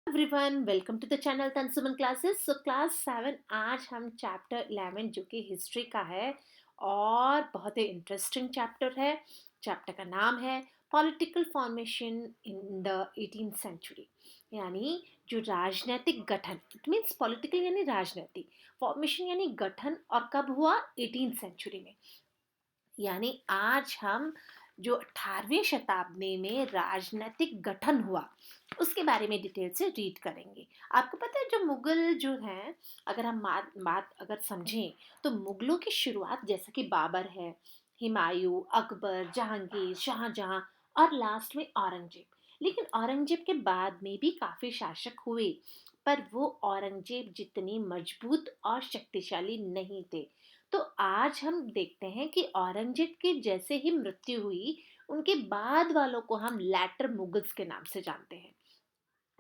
Everyone, welcome to the channel Tansuman classes. So class 7 आज हम chapter 11 जो कि हिस्ट्री का है और बहुत ही इंटरेस्टिंग चैप्टर है। चैप्टर का नाम है political formation in the 18th century, यानी जो राजनीतिक गठन, इट मीन्स पॉलिटिकल यानी राजनीतिक, फॉर्मेशन यानी गठन, और कब हुआ? 18th सेंचुरी में। यानी आज हम जो 18वीं शताब्दी में राजनीतिक गठन हुआ उसके बारे में डिटेल से रीड करेंगे। आपको पता है जो मुगल जो हैं, अगर हम बात अगर समझें तो मुगलों की शुरुआत जैसे कि बाबर है, हुमायूं, अकबर, जहांगीर, शाहजहां और लास्ट में औरंगजेब। लेकिन औरंगजेब के बाद में भी काफी शासक हुए, पर वो औरंगजेब जितनी मजबूत और शक्तिशाली नहीं थे। तो आज हम देखते हैं कि औरंगजेब की जैसे ही मृत्यु हुई, उनके बाद वालों को हम लैटर मुगल्स के नाम से जानते हैं।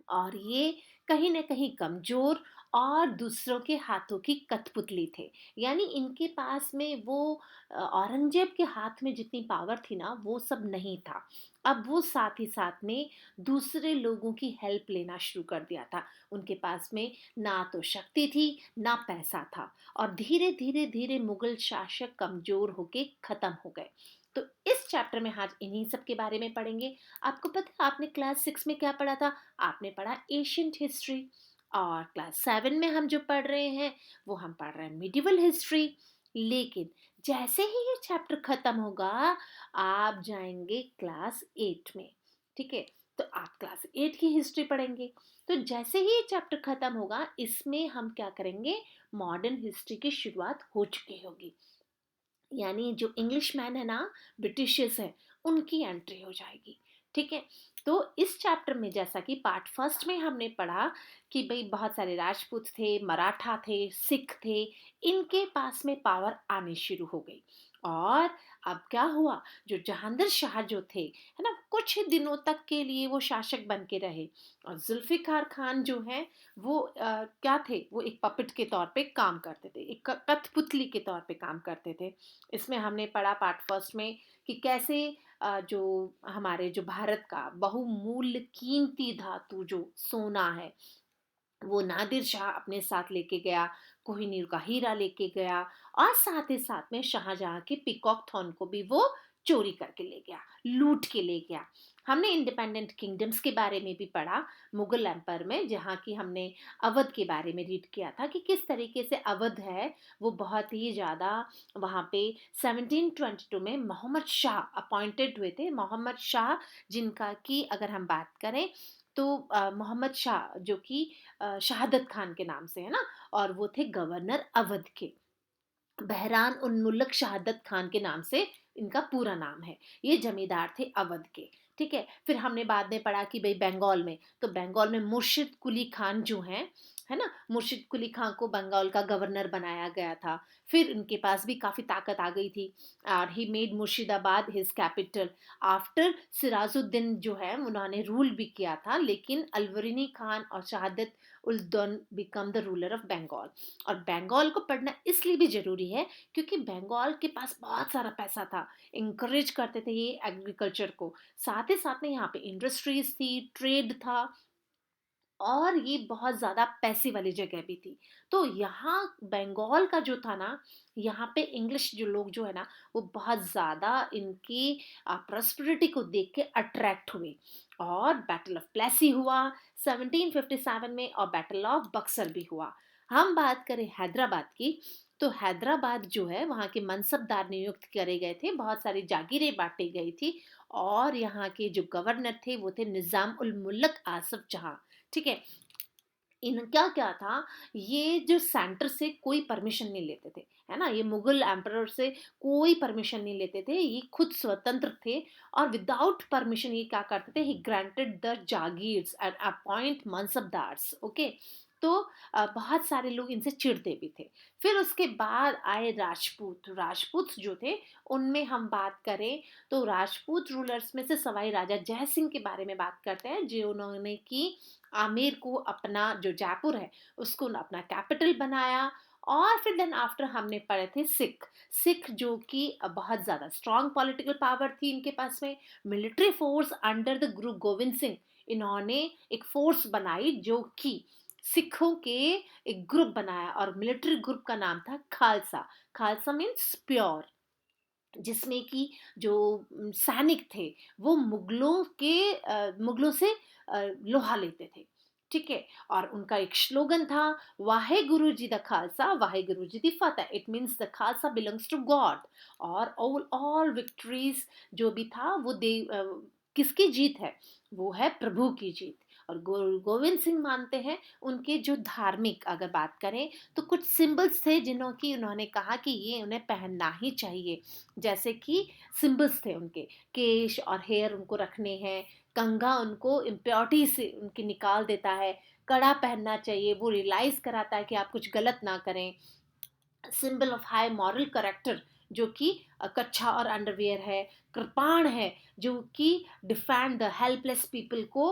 और ये कहीं न कहीं कमज़ोर और दूसरों के हाथों की कठपुतली थे। यानी इनके पास में वो औरंगज़ेब के हाथ में जितनी पावर थी ना, वो सब नहीं था। अब वो साथ ही साथ में दूसरे लोगों की हेल्प लेना शुरू कर दिया था। उनके पास में ना तो शक्ति थी, ना पैसा था, और धीरे-धीरे मुगल शासक कमज़ोर होके ख़त्म हो गए। तो इस चैप्टर में आज इन्हीं सब के बारे में पढ़ेंगे। आपको पता है आपने क्लास 6 में क्या पढ़ा था? आपने पढ़ा एशियंट हिस्ट्री। और क्लास 7 में हम जो पढ़ रहे हैं वो हम पढ़ रहे हैं मिडिवल हिस्ट्री। लेकिन जैसे ही ये चैप्टर खत्म होगा, आप जाएंगे क्लास 8 में। ठीक है, तो आप क्लास 8 की हिस्ट्री पढ़ेंगे। तो जैसे ही ये चैप्टर खत्म होगा, इसमें हम क्या करेंगे? मॉडर्न हिस्ट्री की शुरुआत हो चुकी होगी। यानी जो इंग्लिश मैन है ना, ब्रिटिशर्स है, उनकी एंट्री हो जाएगी। ठीक है, तो इस चैप्टर में जैसा कि पार्ट फर्स्ट में हमने पढ़ा कि भाई बहुत सारे राजपूत थे, मराठा थे, सिख थे, इनके पास में पावर आनी शुरू हो गई। और अब क्या हुआ? जो जहांगीर शाह जो थे, है ना, कुछ ही दिनों तक के लिए वो शासक बन के रहे। और जुल्फिकार खान जो है वो क्या थे? वो एक पपेट के तौर पे काम करते थे, एक कठपुतली के तौर पे काम करते थे। इसमें हमने पढ़ा पार्ट फर्स्ट में कि कैसे जो हमारे जो भारत का बहुमूल्य कीमती धातु जो सोना है, वो नादिर शाह अपने साथ लेके गया, कोहिनूर का हीरा लेके गया, और साथ ही साथ में शाहजहां के पीकॉक थॉर्न को भी वो चोरी करके ले गया, लूट के ले गया। हमने इंडिपेंडेंट किंगडम्स के बारे में भी पढ़ा मुगल एम्पायर में, जहाँ की हमने अवध के बारे में रीड किया था कि किस तरीके से अवध है वो बहुत ही ज़्यादा वहाँ पे 1722 में मोहम्मद शाह अपॉइंटेड हुए थे। मोहम्मद शाह, जिनका की अगर हम बात करें तो मोहम्मद शाह जो कि शहादत खान के नाम से है ना, और वो थे गवर्नर अवध के। बहरान उन मुल्क शहादत खान के नाम से इनका पूरा नाम है। ये जमींदार थे अवध के। ठीक है, फिर हमने बाद में पढ़ा कि भाई बंगाल में, तो बंगाल में मुर्शिद कुली खान जो हैं, है ना, मुर्शिद कुली खान को बंगाल का गवर्नर बनाया गया था। फिर उनके पास भी काफ़ी ताकत आ गई थी, और he made Murshidabad his capital. After Sirajuddin जो है उन्होंने रूल भी किया था, लेकिन अलवरिनी खान और शहादत उल दौन become the ruler of Bengal. और बंगाल को पढ़ना इसलिए भी ज़रूरी है क्योंकि बंगाल के पास बहुत सारा पैसा था, इंकरेज करते थे ये एग्रीकल्चर को। साथ ही साथ में यहाँ पे इंडस्ट्रीज थी, ट्रेड था, और ये बहुत ज़्यादा पैसे वाली जगह भी थी। तो यहाँ बंगाल का जो था ना, यहाँ पे इंग्लिश जो लोग जो है ना, वो बहुत ज़्यादा इनकी प्रॉस्पेरिटी को देख के अट्रैक्ट हुए। और बैटल ऑफ प्लेसी हुआ 1757 में, और बैटल ऑफ बक्सर भी हुआ। हम बात करें हैदराबाद की, तो हैदराबाद जो है वहाँ के मनसबदार नियुक्त करे गए थे, बहुत सारी जागीरें बांटी गई थी, और यहाँ के जो गवर्नर थे वो थे निज़ाम उल मुल्क आसफ जहाँ। ठीक है, इनका क्या था, ये जो सेंटर से कोई परमिशन नहीं लेते थे, है ना, ये मुगल एम्परर से कोई परमिशन नहीं लेते थे, ये खुद स्वतंत्र थे। और विदाउट परमिशन ये क्या करते थे? He granted the jagirs and appoint mansabdars. Okay, तो बहुत सारे लोग इनसे चिढ़ते भी थे। फिर उसके बाद आए राजपूत। राजपूत जो थे, उनमें हम बात करें तो राजपूत रूलर्स में से सवाई राजा जय सिंह के बारे में बात करते हैं, जो उन्होंने की आमेर को अपना जो जयपुर है उसको अपना कैपिटल बनाया। और फिर देन आफ्टर हमने पढ़े थे सिख। सिख जो कि बहुत ज़्यादा स्ट्रॉन्ग पॉलिटिकल पावर थी इनके पास में, मिलिट्री फोर्स अंडर द गुरु गोविंद सिंह इन्होंने एक फोर्स बनाई जो कि सिखों के एक ग्रुप बनाया और मिलिट्री ग्रुप का नाम था खालसा। खालसा मीन्स प्योर, जिसमें कि जो सैनिक थे वो मुगलों से लोहा लेते थे, ठीक है। और उनका एक स्लोगन था, वाहे गुरु जी द खालसा वाहे गुरु जी दी फतेह, it means the Khalsa belongs to God. और ऑल विक्ट्रीज जो भी था वो किसकी जीत है, वो है प्रभु की जीत। और गुरु गोविंद सिंह मानते हैं उनके जो धार्मिक अगर बात करें तो कुछ सिंबल्स थे जिन्हों की उन्होंने कहा कि ये उन्हें पहनना ही चाहिए। जैसे कि सिंबल्स थे उनके, केश और हेयर उनको रखने हैं, कंघा उनको इम्प्योरिटी से उनकी निकाल देता है, कड़ा पहनना चाहिए, वो रियलाइज कराता है कि आप कुछ गलत ना करें। Symbol of high moral character जो कि कच्छा और अंडरवियर है। कृपाण है जो कि डिफेंड द हेल्पलेस पीपल को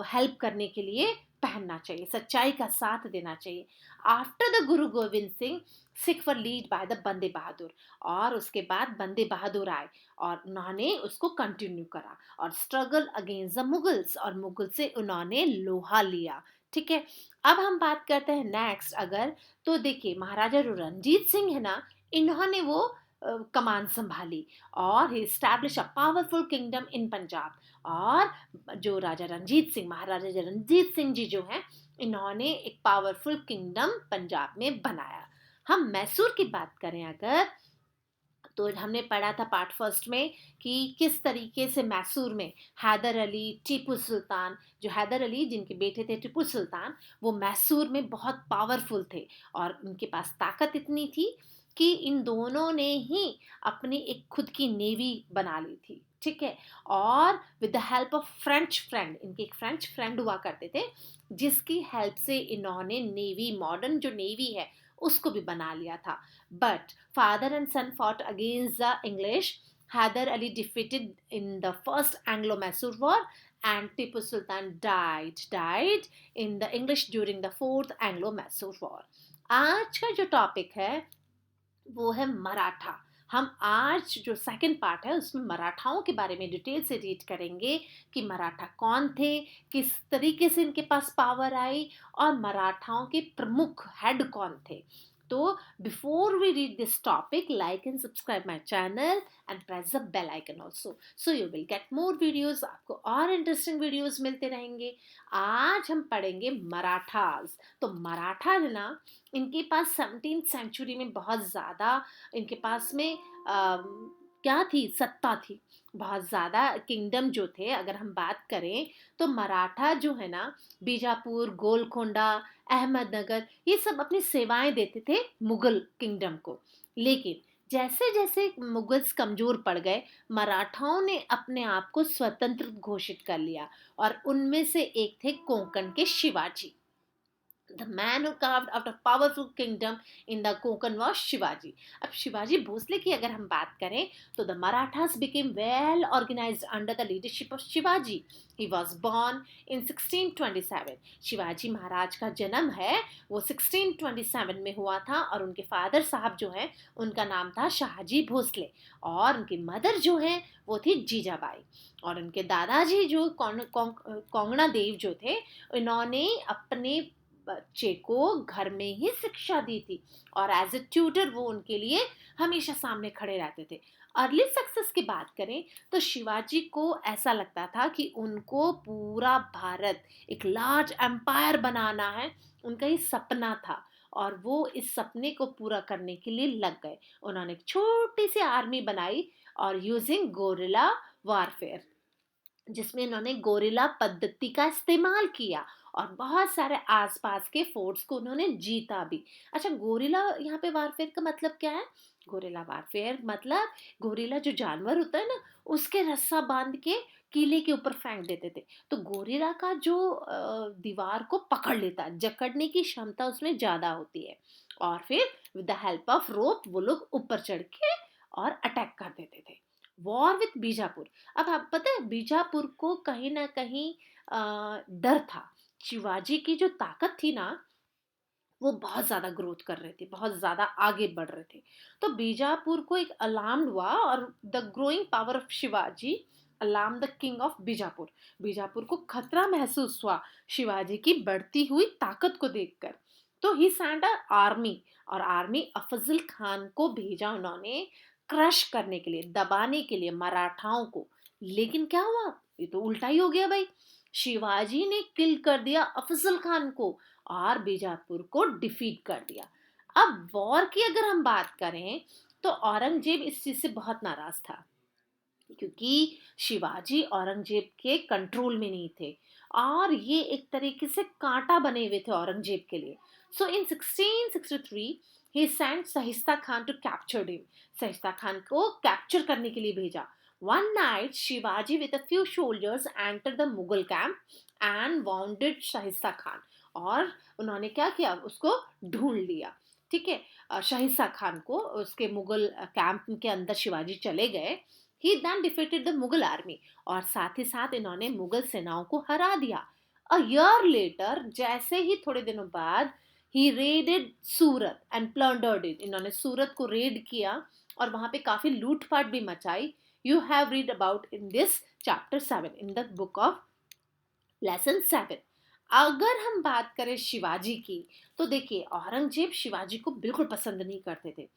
हेल्प करने के लिए पहनना चाहिए, सच्चाई का साथ देना चाहिए। After the Guru Govind Singh, Sikh were lead by the बंदे बहादुर, और उसके बाद बंदे बहादुर आए और उन्होंने उसको कंटिन्यू करा और स्ट्रगल अगेंस्ट द मुगल्स, और मुगल से उन्होंने लोहा लिया, ठीक है। अब हम बात करते हैं नेक्स्ट अगर, तो देखिए महाराजा जो रणजीत सिंह है ना, इन्होंने वो कमान संभाली और ही स्टैब्लिश अ पावरफुल किंगडम इन पंजाब। और जो राजा रणजीत सिंह, महाराजा रणजीत सिंह जी जो हैं, इन्होंने एक पावरफुल किंगडम पंजाब में बनाया। हम मैसूर की बात करें अगर, तो हमने पढ़ा था पार्ट फर्स्ट में कि किस तरीके से मैसूर में हैदर अली, टीपू सुल्तान, जो हैदर अली जिनके बेटे थे टीपू सुल्तान, वो मैसूर में बहुत पावरफुल थे और उनके पास ताकत इतनी थी कि इन दोनों ने ही अपनी एक खुद की नेवी बना ली थी, ठीक है। और with the help of French friend, इनके एक फ्रेंच फ्रेंड हुआ करते थे जिसकी हेल्प से इन्होंने नेवी, मॉडर्न जो नेवी है उसको भी बना लिया था। But father and son fought against the English. Hyder Ali defeated in the first Anglo-Mysore War, and Tipu Sultan died in the English during the fourth Anglo-Mysore War. आज का जो टॉपिक है वो है मराठा। हम आज जो सेकंड पार्ट है उसमें मराठाओं के बारे में डिटेल से रीड करेंगे कि मराठा कौन थे, किस तरीके से इनके पास पावर आई और मराठाओं के प्रमुख हेड कौन थे। तो before we read this topic, like and subscribe my channel and press the bell icon also, so you will get more videos, आपको और इंटरेस्टिंग वीडियोस मिलते रहेंगे। आज हम पढ़ेंगे मराठास। तो मराठा है ना, इनके पास 17th सेंचुरी में बहुत ज़्यादा इनके पास में क्या थी, सत्ता थी, बहुत ज़्यादा किंगडम जो थे। अगर हम बात करें तो मराठा जो है ना, बीजापुर, गोलकोंडा, अहमदनगर, ये सब अपनी सेवाएं देते थे मुगल किंगडम को। लेकिन जैसे जैसे मुगल्स कमजोर पड़ गए, मराठाओं ने अपने आप को स्वतंत्र घोषित कर लिया और उनमें से एक थे कोंकण के Shivaji. The man who carved out a powerful kingdom in the Konkan was Shivaji. अब शिवाजी भोसले की अगर हम बात करें तो the Marathas became well organized under the leadership of Shivaji. He was born in 1627. Shivaji Maharaj का जन्म है वो 1627 में हुआ था और उनके फादर साहब जो हैं उनका नाम था शाहजी भोसले और उनकी मदर जो है वो थी जीजाबाई। और उनके दादाजी जो कोंगणा देव जो थे, इन्होंने अपने बच्चे को घर में ही शिक्षा दी थी और एज ए ट्यूटर वो उनके लिए हमेशा सामने खड़े रहते थे। अर्ली सक्सेस की बात करें तो शिवाजी को ऐसा लगता था कि उनको पूरा भारत एक लार्ज एम्पायर बनाना है, उनका ही सपना था और वो इस सपने को पूरा करने के लिए लग गए। उन्होंने एक छोटी सी आर्मी बनाई और यूजिंग गोरिल्ला वारफेयर, जिसमें इन्होंने गोरिल्ला पद्धति का इस्तेमाल किया और बहुत सारे आसपास के फोर्ट्स को उन्होंने जीता भी। अच्छा, गोरिल्ला यहाँ पे वारफेयर का मतलब क्या है? गोरिल्ला वारफेयर मतलब गोरिल्ला जो जानवर होता है ना, उसके रस्सा बांध के किले के ऊपर फेंक देते थे, तो गोरिल्ला का जो दीवार को पकड़ लेता है, जकड़ने की क्षमता उसमें ज्यादा होती है और फिर with the help of rope वो लोग ऊपर चढ़ के और अटैक कर देते थे। War with Bijapur. अब आप पता है बीजापुर को कहीं ना कहीं डर था। शिवाजी की जो ताकत थी ना, वो बहुत ज़्यादा ग्रोथ कर रहे थे, बहुत ज़्यादा आगे बढ़ रहे थे। तो बीजापुर को एक अलार्म हुआ और the growing power of Shivaji alarm the king of Bijapur. Bijapur को खतरा महसूस हुआ शिवाजी की बढ़ती हुई ताकत को देखकर। तो ही सेंड अ आर्मी, और आर्मी अफजल खान को भेजा उन्होंने क्रश करने के लिए, दबाने के लिए मराठाओं को। लेकिन क्या हुआ, ये तो उल्टा ही हो गया भाई। शिवाजी ने किल कर दिया अफजल खान को और बीजापुर को डिफीट कर दिया। अब वॉर की अगर हम बात करें तो औरंगजेब इस चीज से बहुत नाराज था, क्योंकि शिवाजी औरंगजेब के कंट्रोल में नहीं थे और ये एक तरीके से कांटा बने हुए थे औरंगजेब के लिए। So in 1663 he sent Shaista Khan to capture him. Shaista Khan को कैप्चर करने के लिए भेजा। One night Shivaji with a few soldiers enter the Mughal camp and wounded Shaista Khan. और उन्होंने क्या किया, उसको ढूंढ लिया। ठीक है, सहिस्ता खान को उसके मुगल कैंप के अंदर शिवाजी चले गए। He then defeated the Mughal army, और साथ ही साथ इन्होंने मुगल सेनाओं को हरा दिया। अ ईयर लेटर, जैसे ही थोड़े दिनों बाद, he raided Surat and plundered it. इन्होंने सूरत को रेड किया और वहां पे काफी लूटपाट भी मचाई। You have read about in this chapter 7 in the book of lesson 7। अगर हम बात करें शिवाजी की, तो देखिए औरंगजेब शिवाजी को बिल्कुल पसंद नहीं करते थे।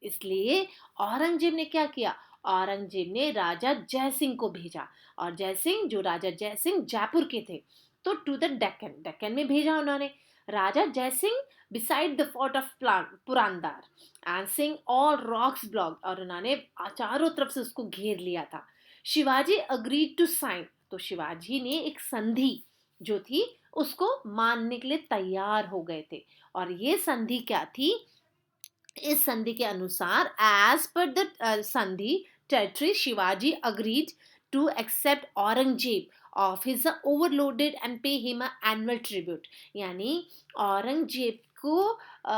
इसलिए औरंगजेब ने क्या किया, औरंगजेब ने राजा जयसिंह को भेजा। और जयसिंह, जो राजा जयसिंह जयपुर के थे, तो टू द डेक्कन, डेक्कन में भेजा उन्होंने। Raja Jaisingh besieged the fort of Purandar and Singh all rocks block, और उन्होंने चारों तरफ से उसको घेर लिया था। शिवाजी अग्रीड टू साइन, तो शिवाजी ने एक संधि जो थी उसको मानने के लिए तैयार हो गए थे। और ये संधि क्या थी, इस संधि के अनुसार एज पर द संधि territory, Shivaji agreed to accept Aurangzeb of his overloaded and pay him annual tribute. यानी औरंगजेब को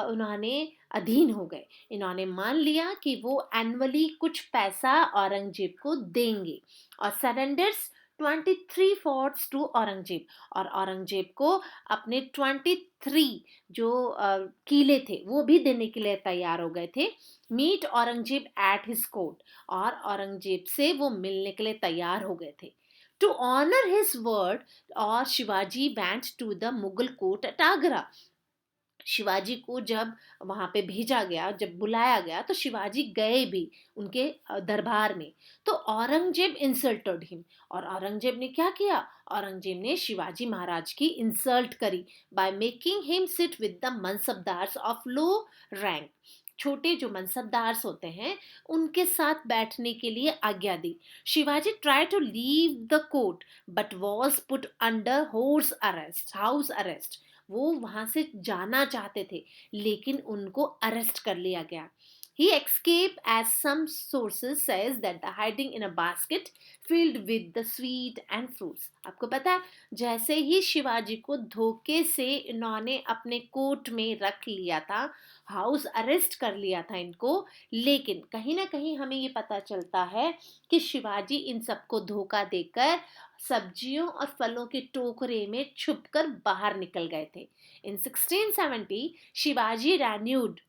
उन्होंने अधीन हो गए। इन्होंने मान लिया कि वो एनुअली कुछ पैसा औरंगजेब को देंगे। और सरेंडर्स 23 फोर्ट्स टू औरंगजेब, और औरंगजेब को अपने 23 जो किले थे वो भी देने के लिए तैयार हो गए थे। Meet Aurangzeb at his court, और औरंगजेब से वो मिलने के लिए तैयार हो गए थे। टू ऑनर हिज वर्ड, और Shivaji went to the Mughal court at Agra. Shivaji को जब वहां पे भेजा गया, जब बुलाया गया, तो शिवाजी गए भी उनके दरबार में। तो औरंगजेब इंसल्टेड हिम, और औरंगजेब ने क्या किया, औरंगजेब ने शिवाजी महाराज की इंसल्ट करी by making him sit with the mansabdars of low rank. छोटे जो मनसबदार्स होते हैं उनके साथ बैठने के लिए आज्ञा दी। Shivaji try to leave the court but was put under house arrest. वो वहां से जाना चाहते थे लेकिन उनको अरेस्ट कर लिया गया। He escaped, as some sources says that the hiding in a basket filled with the sweet and fruits। आपको पता है, जैसे ही शिवाजी को धोखे से इन्होंने अपने कोर्ट में रख लिया था, हाउस अरेस्ट कर लिया था इनको, लेकिन कहीं ना कहीं हमें ये पता चलता है कि शिवाजी इन सबको धोखा देकर सब्जियों और फलों के टोकरे में छुपकर बाहर निकल गए थे। In 1670 Shivaji renewed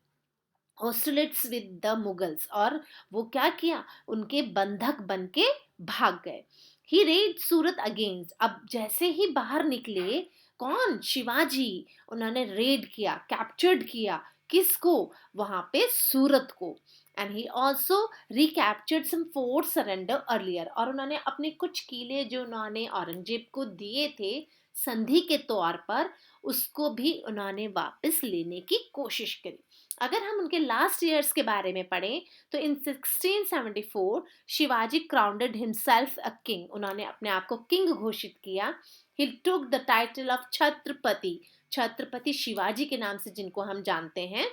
hostilities with the Mughals, और वो क्या किया, उनके बंधक बन के भाग गए। ही रेड सूरत अगेंस्ट, अब जैसे ही बाहर निकले, कौन, शिवाजी, उन्होंने रेड किया, कैप्चर्ड किया, किसको, वहां पे सूरत को। And he also recaptured some fort surrender earlier, और उन्होंने अपने कुछ किले जो उन्होंने औरंगजेब को दिए थे संधि के तौर पर, उसको भी उन्होंने वापस लेने की कोशिश करी। अगर हम उनके लास्ट ईयर्स के बारे में पढ़ें तो in 1674 Shivaji crowned himself a king, उन्होंने अपने आप को किंग घोषित किया। He took the title of Chhatrapati, Chhatrapati Shivaji के नाम से जिनको हम जानते हैं।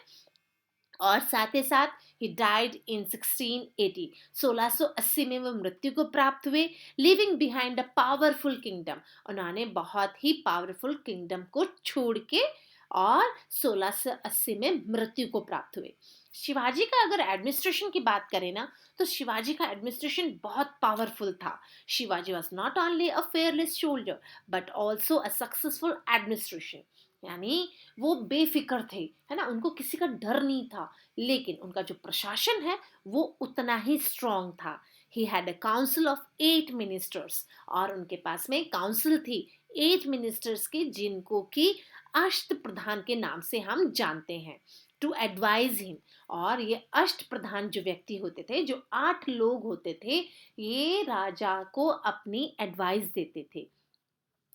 और साथ ही साथ ही डाइड इन 1680, 1680 में वो मृत्यु को प्राप्त हुए, living behind a powerful kingdom. उन्होंने बहुत ही पावरफुल किंगडम को छोड़ के और 1680 में मृत्यु को प्राप्त हुए। शिवाजी का अगर एडमिनिस्ट्रेशन की बात करें ना, तो शिवाजी का एडमिनिस्ट्रेशन बहुत पावरफुल था। Shivaji was not only a fearless soldier but also a successful administration. यानी वो बेफिक्र थे, है ना, उनको किसी का डर नहीं था, लेकिन उनका जो प्रशासन है वो उतना ही स्ट्रांग था। He had a council of 8 ministers, और उनके पास में काउंसिल थी 8 मिनिस्टर्स की, जिनको कि अष्ट प्रधान के नाम से हम जानते हैं, टू एडवाइज हिम। और ये अष्ट प्रधान जो व्यक्ति होते थे, जो 8 लोग होते थे, ये राजा को अपनी एडवाइस देते थे।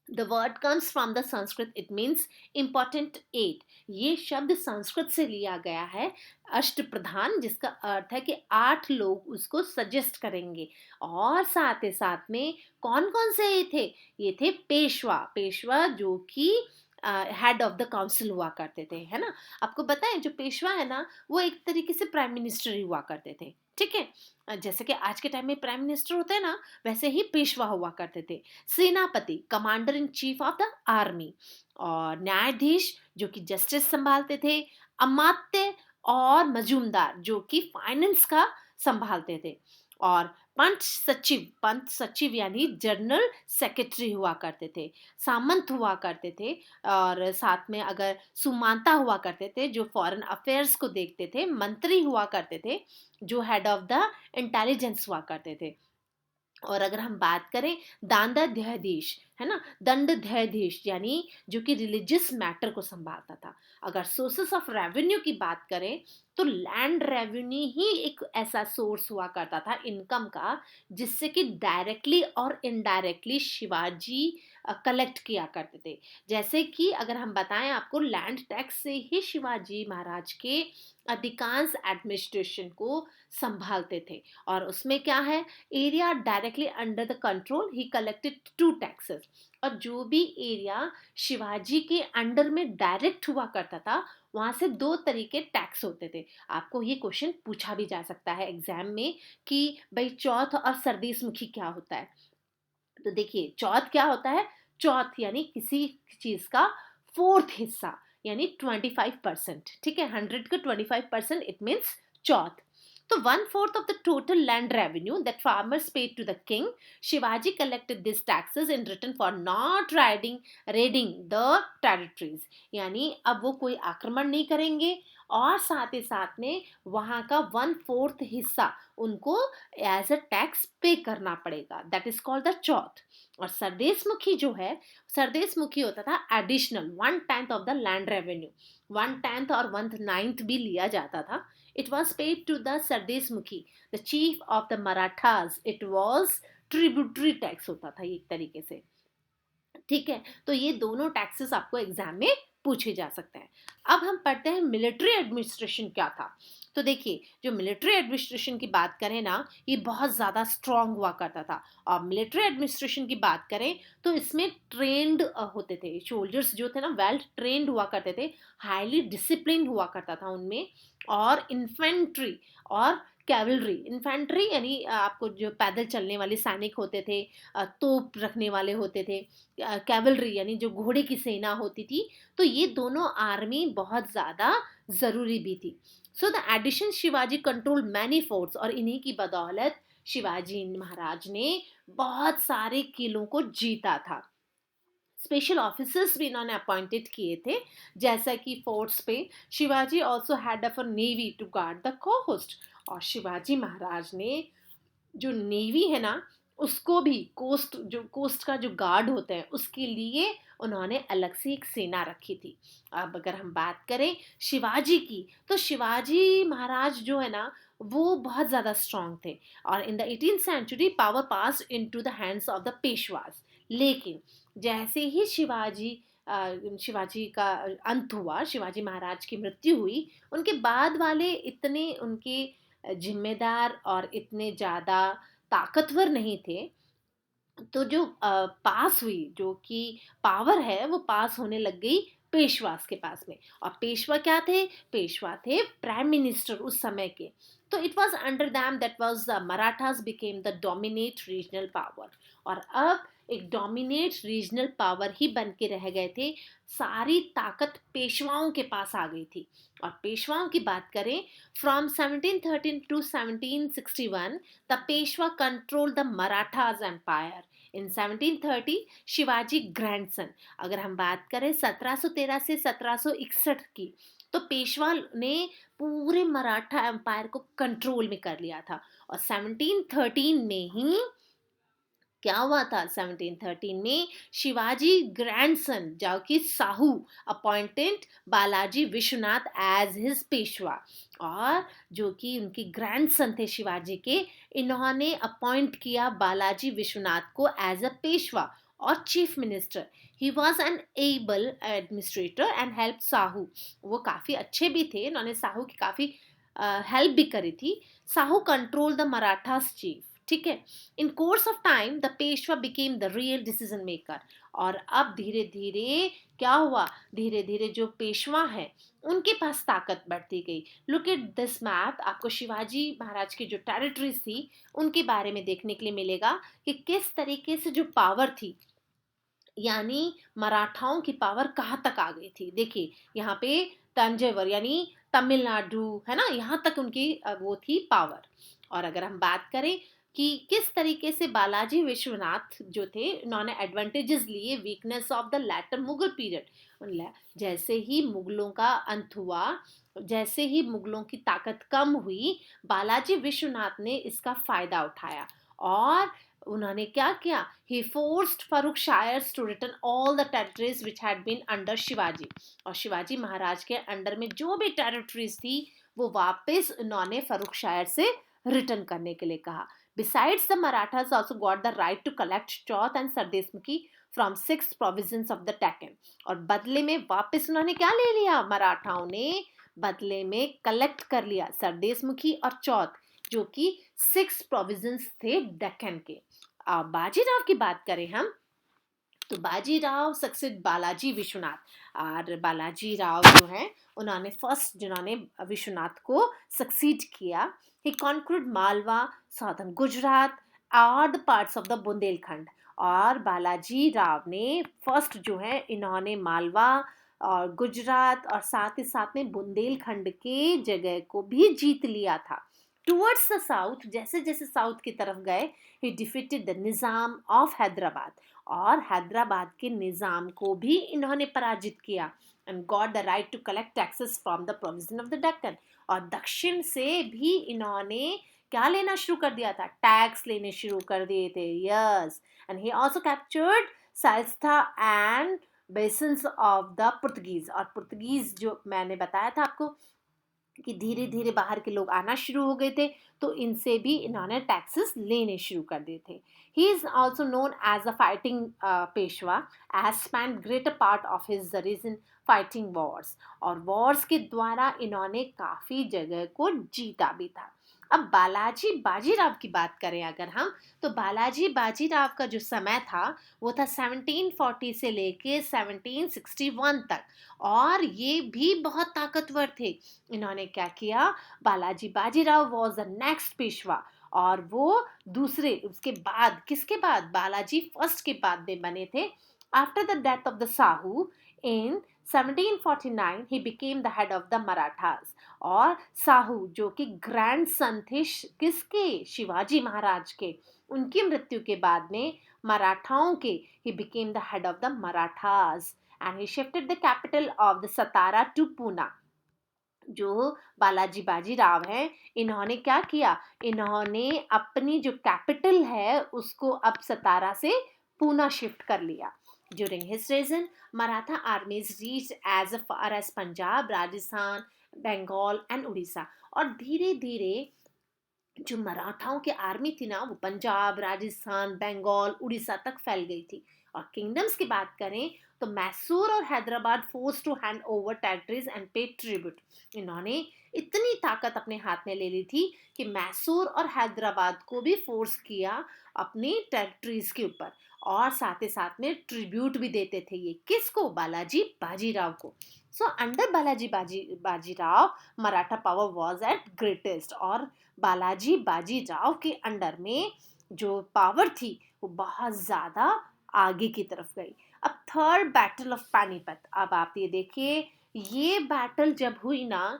The word comes from the Sanskrit, it means important 8। ये शब्द संस्कृत से लिया गया है, अष्ट प्रधान, जिसका अर्थ है कि 8 लोग उसको सजेस्ट करेंगे। और साथ ही साथ में कौन कौन से ये थे? ये थे पेशवा, पेशवा जो कि हेड ऑफ द काउंसिल हुआ करते थे, है ना। आपको पता है जो पेशवा है ना, वो एक तरीके से प्राइम मिनिस्टर ही हुआ करते थे, ठीक है। जैसे कि आज के टाइम में प्राइम मिनिस्टर होते हैं ना, वैसे ही पेशवा हुआ करते थे। सेनापति, commander in chief of the army. और न्यायाधीश जो कि जस्टिस संभालते थे। अमात्य और मजूमदार जो कि फाइनेंस का संभालते थे। और पंच सचिव यानी जनरल सेक्रेटरी हुआ करते थे। सामंत हुआ करते थे। और साथ में अगर सुमांता हुआ करते थे, जो फॉरेन अफेयर्स को देखते थे। मंत्री हुआ करते थे, जो हेड ऑफ द इंटेलिजेंस हुआ करते थे। और अगर हम बात करें दांडाध्यायधीश, है ना, दंडाध्यायधीश यानी जो कि रिलीजियस मैटर को संभालता था। अगर सोर्सेस ऑफ रेवेन्यू की बात करें, तो लैंड रेवेन्यू ही एक ऐसा सोर्स हुआ करता था इनकम का, जिससे कि डायरेक्टली और इनडायरेक्टली शिवाजी कलेक्ट किया करते थे। जैसे कि अगर हम बताएं आपको, लैंड टैक्स से ही शिवाजी महाराज के अधिकांश एडमिनिस्ट्रेशन को संभालते थे। और उसमें क्या है, area directly under the control he collected 2 taxes. और जो भी एरिया शिवाजी के अंडर में डायरेक्ट हुआ करता था, वहां से 2 तरीके टैक्स होते थे। आपको ये क्वेश्चन पूछा भी जा सकता है एग्जाम में कि भाई चौथ और सरदेश मुखी क्या होता है। तो देखिए, चौथ क्या होता है? चौथ यानी किसी चीज का फोर्थ हिस्सा, यानी 25%, ठीक है। 100 का 25% इट मीन्स चौथ। तो 1/4 of the total land revenue that farmers paid to the king, Shivaji collected these taxes in return for not raiding the territories। यानी अब वो कोई आक्रमण नहीं करेंगे, और साथ ही साथ में वहां का 1/4 हिस्सा उनको एज अ टैक्स पे करना पड़ेगा, that is called the chauth. और सरदेशमुखी जो है, सरदेशमुखी होता था additional 1/10 of the land revenue. 1/10 और 1/9 भी लिया जाता था। It was paid to the sardeshmukhi, the chief of the Marathas. It was tributary tax होता था एक तरीके से, ठीक है। तो ये दोनों टैक्सेस आपको एग्जाम में पूछे जा सकते हैं। अब हम पढ़ते हैं मिलिट्री एडमिनिस्ट्रेशन क्या था। तो देखिए, जो मिलिट्री एडमिनिस्ट्रेशन की बात करें ना, ये बहुत ज़्यादा स्ट्रांग हुआ करता था। और मिलिट्री एडमिनिस्ट्रेशन की बात करें तो इसमें ट्रेंड होते थे सोल्जर्स, जो थे ना वेल ट्रेंड हुआ करते थे, हाईली डिसिप्लिन हुआ करता था उनमें। और इन्फेंट्री और कैवलरी, इन्फेंट्री यानी आपको जो पैदल चलने वाले सैनिक होते थे, तोप रखने वाले होते थे। कैवलरी यानी जो घोड़े की सेना होती थी। तो ये दोनों आर्मी बहुत ज़्यादा ज़रूरी भी थी। So the addition Shivaji control many forts, और इन्हीं की बदौलत शिवाजी महाराज ने बहुत सारे किलों को जीता था। स्पेशल ऑफिसर्स भी इन्होंने अपॉइंटेड किए थे, जैसा कि फोर्ट्स पे Shivaji also had a navy to guard the coast. और शिवाजी महाराज ने जो नेवी है ना, उसको भी कोस्ट का जो गार्ड होता है उसके लिए उन्होंने अलग से एक सेना रखी थी। अब अगर हम बात करें शिवाजी की, तो शिवाजी महाराज जो है ना, वो बहुत ज़्यादा स्ट्रांग थे। और in the 18th century power pass into the hands of the Peshwas. लेकिन जैसे ही शिवाजी का अंत हुआ, शिवाजी महाराज की मृत्यु हुई, उनके बाद वाले इतने उनके जिम्मेदार और इतने ज़्यादा ताकतवर नहीं थे। तो जो पास हुई, जो कि पावर है, वो पास होने लग गई पेशवास के पास में। और पेशवा क्या थे? पेशवा थे प्राइम मिनिस्टर उस समय के। तो it was under them that was Marathas became the dominate regional power. और अब एक डोमिनेट रीजनल पावर ही बन के रह गए थे। सारी ताकत पेशवाओं के पास आ गई थी। और पेशवाओं की बात करें, from 1713 to 1761 the Peshwa control the Marathas empire. In 1730 Shivaji grandson, अगर हम बात करें 1713 से 1761 की, तो पेशवा ने पूरे मराठा एम्पायर को कंट्रोल में कर लिया था। और 1713 में ही क्या हुआ था, 1713 में शिवाजी ग्रैंडसन जो कि Sahu appointed Balaji Vishwanath as his Peshwa, और जो कि उनके ग्रैंडसन थे शिवाजी के, इन्होंने अपॉइंट किया बालाजी विश्वनाथ को एज अ पेशवा और chief minister. He was an able administrator and help Sahu, वो काफ़ी अच्छे भी थे, इन्होंने साहू की काफ़ी हेल्प भी करी थी। Sahu control the Marathas chief, ठीक है। In course of time the Peshwa became the real decision maker, और अब धीरे धीरे क्या हुआ, धीरे धीरे जो पेशवा है उनके पास ताकत बढ़ती गई। लुक एट दिस मैप, आपको शिवाजी महाराज की जो टेरिटरीज थी उनके बारे में देखने के लिए मिलेगा कि किस तरीके से जो पावर थी, यानी मराठाओं की पावर कहाँ तक आ गई थी। देखिए यहाँ पे तंजौर यानी तमिलनाडु है ना, यहाँ तक उनकी वो थी पावर। और अगर हम बात करें कि किस तरीके से बालाजी विश्वनाथ जो थे उन्होंने एडवांटेजेस लिए weakness of the latter Mughal period, जैसे ही मुगलों का अंत हुआ, जैसे ही मुगलों की ताकत कम हुई, बालाजी विश्वनाथ ने इसका फायदा उठाया और उन्होंने क्या किया, he forced Farrukhsiyar to return all the territories which had been under Shivaji, और शिवाजी महाराज के अंडर में जो भी टेरिटरीज थी वो वापस उन्होंने फारूक शायर से रिटर्न करने के लिए कहा। Besides the Marathas also got the right to collect chauth and sardeshmukhi from 6 provinces of the Deccan, और बदले में वापस उन्होंने क्या ले लिया, मराठाओं ने बदले में कलेक्ट कर लिया सरदेशमुखी और चौथ, जो कि 6 प्रोविंसेस थे डेक्कन के। बाजीराव की बात करें हम, तो बाजीराव सक्सेड बालाजी विश्वनाथ, और बालाजी राव जो है उन्होंने फर्स्ट जिन्होंने विश्वनाथ को सक्सीड किया। ही कॉन्क्रूड मालवा, साउथर्न गुजरात और the parts of the Bundelkhand, और बालाजी राव ने फर्स्ट जो है इन्होंने मालवा और गुजरात और साथ ही साथ में बुंदेलखंड के जगह को भी जीत लिया था। टुवर्ड्स द साउथ, जैसे जैसे साउथ की तरफ गए, he defeated the Nizam of Hyderabad, और हैदराबाद के निज़ाम को भी इन्होंने पराजित किया। And got the right to collect taxes from the provision of the Deccan, और दक्षिण से भी इन्होंने क्या लेना शुरू कर दिया था, टैक्स लेने शुरू कर दिए थे। Yes, and he also captured Salsette and Bassein of the Portuguese, और पुर्तगीज जो मैंने बताया था आपको कि धीरे धीरे बाहर के लोग आना शुरू हो गए थे, तो इनसे भी इन्होंने टैक्सेस लेने शुरू कर दिए थे। He is also known as a fighting Peshwa, as spend greater part of his reign fighting wars, और वॉर्स के द्वारा इन्होंने काफ़ी जगह को जीता भी था। अब बालाजी बाजीराव की बात करें अगर हम, तो बालाजी बाजीराव का जो समय था वो था 1740 से लेके 1761 तक, और ये भी बहुत ताकतवर थे। इन्होंने क्या किया, Balaji Bajirao was the next Peshwa, और वो दूसरे उसके बाद, किसके बाद, बालाजी फर्स्ट के बाद में बने थे। After the death of the Sahu in 1749 he became the head of the Marathas, और साहू जो कि ग्रैंड सन थे किसके, शिवाजी महाराज के, उनकी मृत्यु के बाद में मराठाओं के he became the head of the Marathas, and he shifted the capital of the Satara to Poona. जो बालाजी बाजीराव हैं, इन्होंने क्या किया, इन्होंने अपनी जो कैपिटल है उसको अब सतारा से पूना शिफ्ट कर लिया। During his reign Maratha armies reach as far as Punjab, Rajasthan, Bengal and Orissa, और धीरे धीरे जो मराठाओं की आर्मी थी ना वो पंजाब, राजस्थान, बंगाल, उड़ीसा तक फैल गई थी। और किंगडम्स की बात करें तो मैसूर और Hyderabad force to hand over territories and pay tribute, इन्होंने इतनी ताकत अपने हाथ में ले ली थी कि मैसूर और हैदराबाद को भी फोर्स किया अपनी टेरिटरीज के ऊपर, और साथ ही साथ में ट्रिब्यूट भी देते थे। ये किसको, बालाजी बाजीराव को। So under Balaji Bajirao Maratha power was at greatest, और बालाजी बाजीराव के अंडर में जो पावर थी वो बहुत ज़्यादा आगे की तरफ गई। अब थर्ड बैटल ऑफ पानीपत, अब आप ये देखिए, ये बैटल जब हुई ना,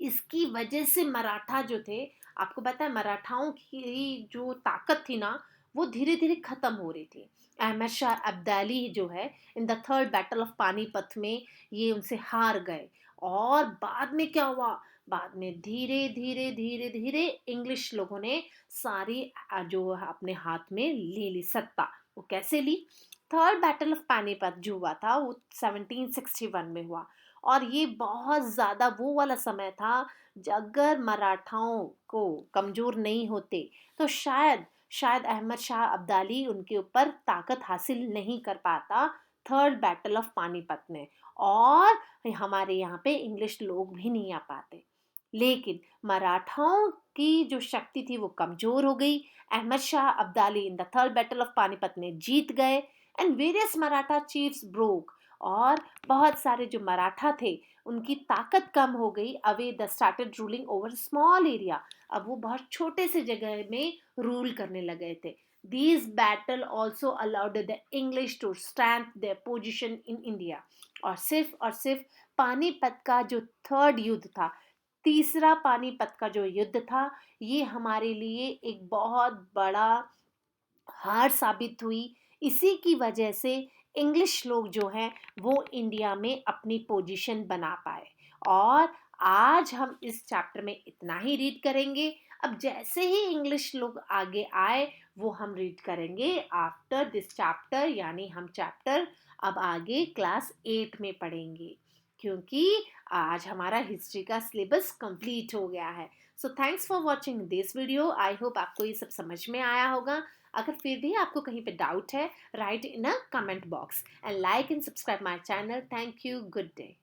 इसकी वजह से मराठा जो थे, आपको पता है मराठाओं की जो ताकत थी ना वो धीरे-धीरे ख़त्म हो रही थी। अहमद शाह अब्दाली जो है इन the third battle of Panipat में ये उनसे हार गए। और बाद में क्या हुआ? बाद में धीरे-धीरे, धीरे-धीरे इंग्लिश लोगों ने सारी जो अपने हाथ में ले ली सत्ता। वो कैसे ली? थर्ड बैटल ऑफ पानीपत जो हुआ था वो 1761 में हुआ। और ये बहुत ज़्यादा वो वाला समय था अगर मराठाओं को कमज़ोर नहीं होते तो शायद शायद अहमद शाह अब्दाली उनके ऊपर ताकत हासिल नहीं कर पाता थर्ड बैटल ऑफ पानीपत में। और हमारे यहाँ पे इंग्लिश लोग भी नहीं आ पाते। लेकिन मराठाओं की जो शक्ति थी वो कमज़ोर हो गई। Ahmad Shah Abdali in the third battle of Panipat में जीत गए and various Maratha chiefs broke. और बहुत सारे जो मराठा थे उनकी ताकत कम हो गई। Away the started ruling over small area. अब वो बहुत छोटे से जगह में रूल करने लगे थे। These battle also allowed the English to strengthen their position in India। और सिर्फ पानीपत का जो थर्ड युद्ध था, तीसरा पानीपत का जो युद्ध था, ये हमारे लिए एक बहुत बड़ा हार साबित हुई। इसी की वजह से इंग्लिश लोग जो हैं वो इंडिया में अपनी पोजीशन बना पाए। और आज हम इस चैप्टर में इतना ही रीड करेंगे। अब जैसे ही इंग्लिश लोग आगे आए वो हम रीड करेंगे आफ्टर दिस चैप्टर, यानी हम चैप्टर अब आगे क्लास 8 में पढ़ेंगे, क्योंकि आज हमारा हिस्ट्री का सिलेबस कंप्लीट हो गया है। So thanks for watching this video. I hope आपको ये सब समझ में आया होगा। अगर फिर भी आपको कहीं पे डाउट है, right in a comment box and like and subscribe my channel. Thank you. Good day.